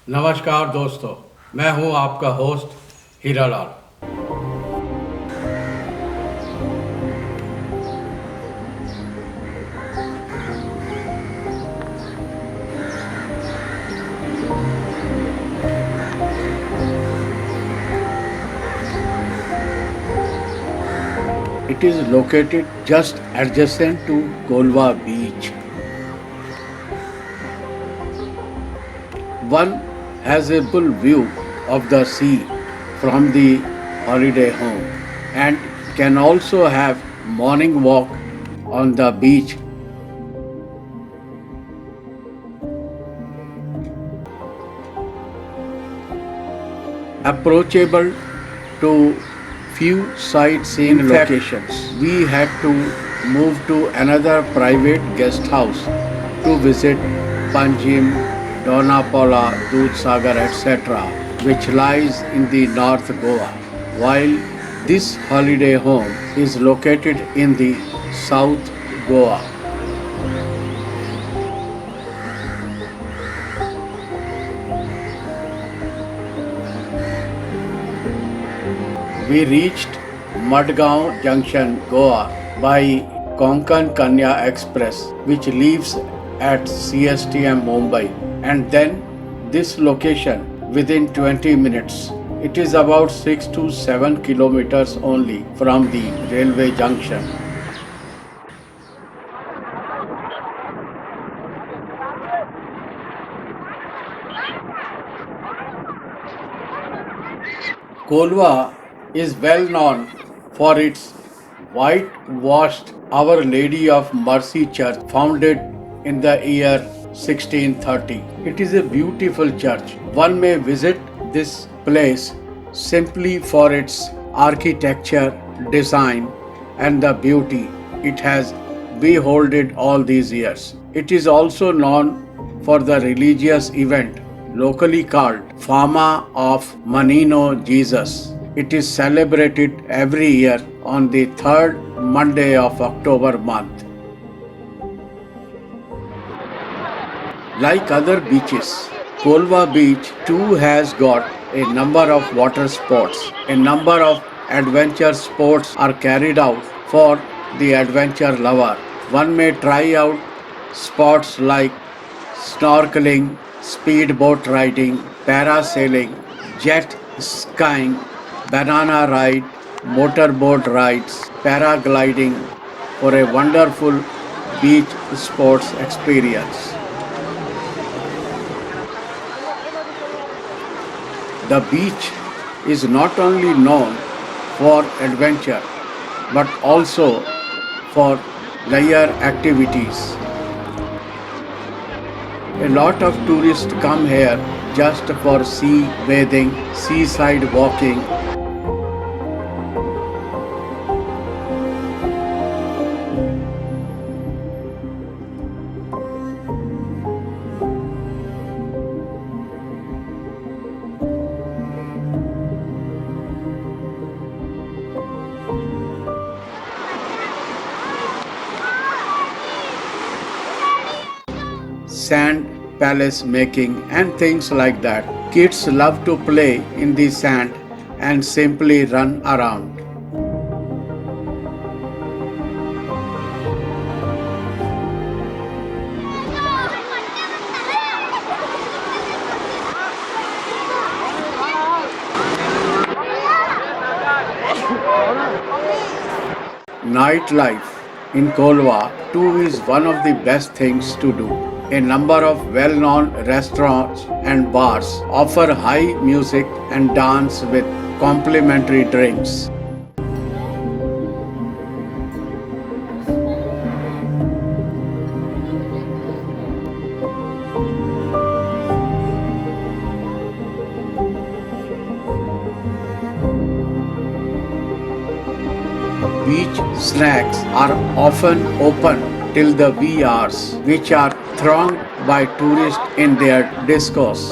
नमस्कार दोस्तों, मैं हूं आपका host Hiralal. It is located just adjacent to Kolwa beach. One has a full view of the sea from the holiday home and can also have morning walk on the beach. Approachable to few sightseeing locations. We had to move to another private guest house to visit Panjim, Donapola, Dudhsagar, etc., which lies in the North Goa, while this holiday home is located in the South Goa. We reached Madgaon Junction, Goa by Konkan Kanya Express, which leaves at CSTM Mumbai, and then this location within 20 minutes. It is about 6 to 7 kilometers only from the railway junction. Kolwa is well known for its whitewashed Our Lady of Mercy Church, founded in the year 1630. It is a beautiful church. One may visit this place simply for its architecture, design, and the beauty it has beholded all these years. It is also known for the religious event locally called Fama of Manino Jesus. It is celebrated every year on the third Monday of October month. Like other beaches, Kolwa Beach too has got a number of water sports. A number of adventure sports are carried out for the adventure lover. One may try out sports like snorkeling, speedboat riding, parasailing, jet skiing, banana ride, motorboat rides, paragliding for a wonderful beach sports experience. The beach is not only known for adventure but also for leisure activities. A lot of tourists come here just for sea bathing, seaside walking. Sand palace making and things like that. Kids love to play in the sand and simply run around. Nightlife in Kolwa too is one of the best things to do. A number of well known restaurants and bars offer high music and dance with complimentary drinks. Beach snacks are often open till the wee hours, which are thronged by tourists in their discourse.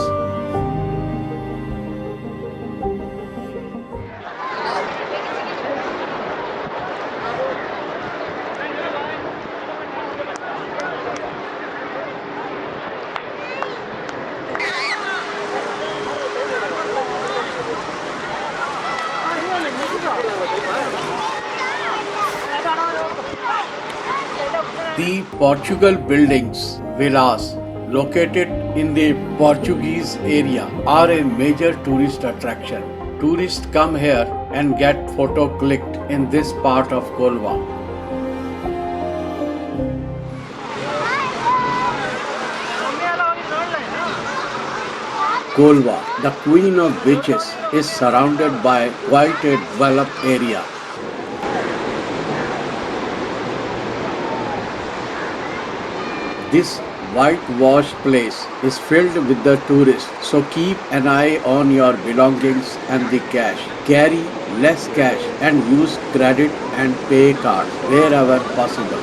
The Portugal buildings, villas, located in the Portuguese area are a major tourist attraction. Tourists come here and get photo clicked in this part of Kolwa. Kolwa, the queen of beaches, is surrounded by quite a developed area. This whitewashed place is filled with the tourists, so keep an eye on your belongings and the cash. Carry less cash and use credit and pay cards wherever possible.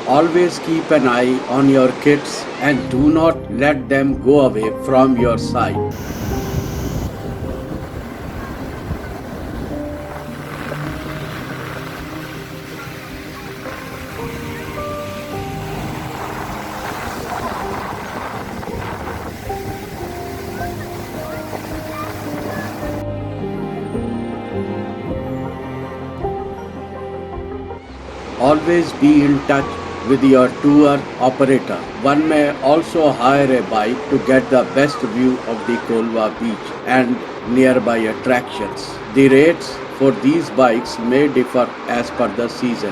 Always keep an eye on your kids and do not let them go away from your sight. Always be in touch with your tour operator. One may also hire a bike to get the best view of the Kolwa beach and nearby attractions. The rates for these bikes may differ as per the season.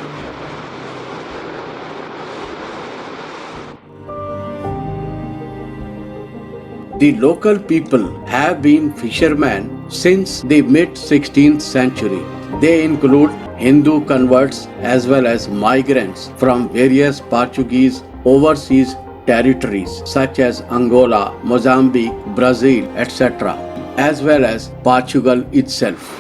The local people have been fishermen since the mid 16th century. They include Hindu converts as well as migrants from various Portuguese overseas territories such as Angola, Mozambique, Brazil, etc., as well as Portugal itself.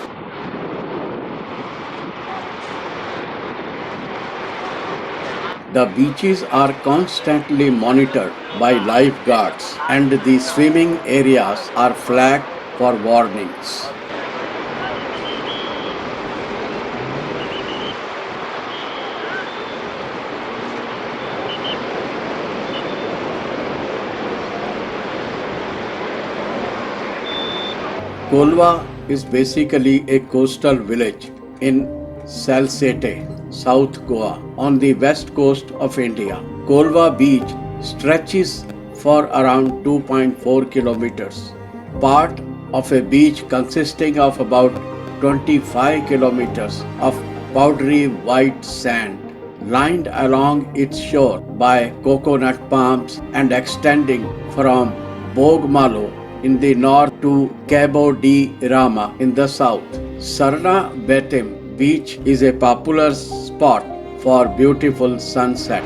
The beaches are constantly monitored by lifeguards and the swimming areas are flagged for warnings. Kolwa is basically a coastal village in Salsette, South Goa, on the west coast of India. Kolwa beach stretches for around 2.4 kilometers. Part of a beach consisting of about 25 kilometers of powdery white sand, lined along its shore by coconut palms and extending from Bogmalo in the north to Cabo de Rama in the south. Sarna Betim beach is a popular spot for beautiful sunset.